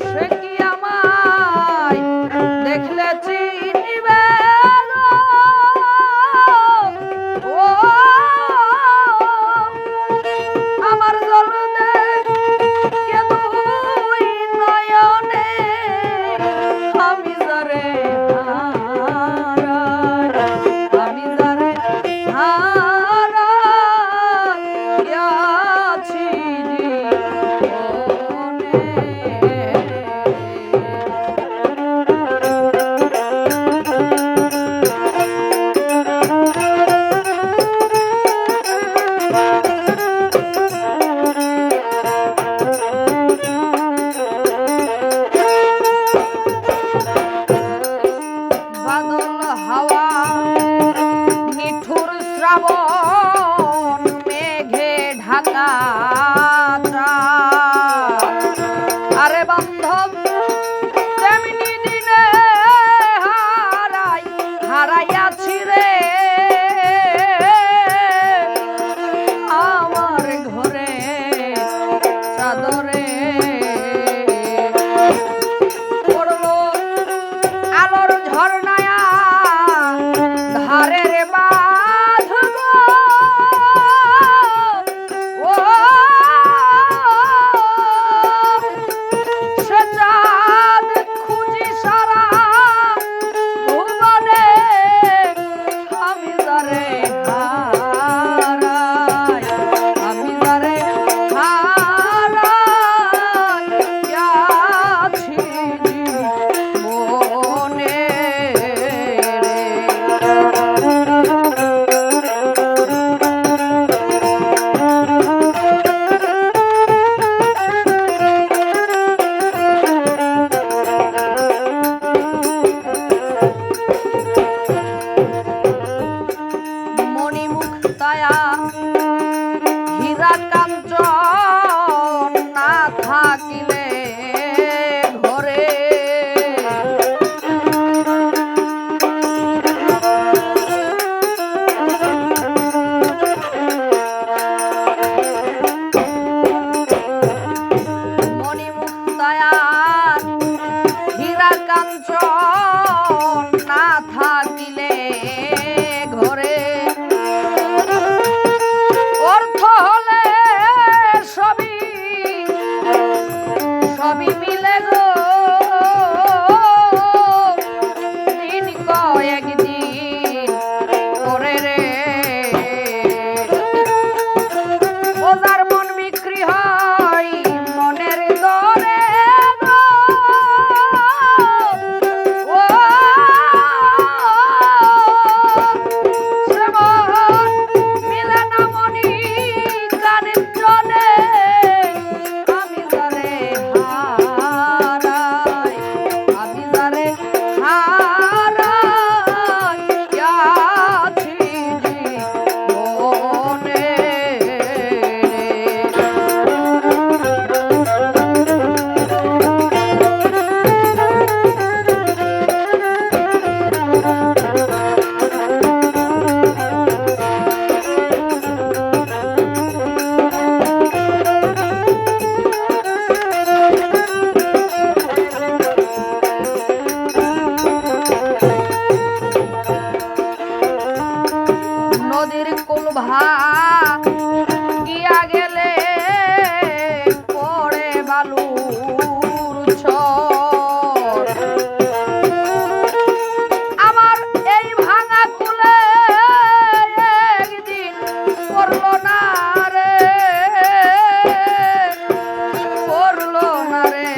সে কি আমায় দেখলে চিনিবে গো? ও আমার জল দেখে দুই নয়নে আমি যারে আমি যারে হারাইয়াছি জীবনে। বাদল হাওয়া নিঠুর শ্রাবণ মেঘে ঢাকা আরে বান্ধব তেমনি দিনে হারাইয়াছি রে আমার ঘরে চাদরে পড়লো আলোর ঝর্ণায়া ধারের বাঁধ গো। ও সে চাঁদ খুঁজি সারা ভুবনে আমি যারে হারাই আমি যারে হারাইয়াছি জীবনে রে। মণিমুক্তায়া হীরা কাঞ্চন না থাকিলে ঘরে মণিমুক্তায়া হীরা কাঞ্চন না থাকিলে ঘরে অর্থ হলে সবই সবই মিলে গো। দিন কয়েকদিন পরে রে ওজার মন বিক্রি হয় মনের দরে গো। ও সে মন মিলে না মনি কানের জনে আমি যারে হারাই আমি যারে হারাইয়াছি জীবনে নদীর কুল ভাগিয়া গেলে পড়ে বালুর চর আমার এই ভাঙা কুলে একদিন পড়লো না রে পড়লো না রে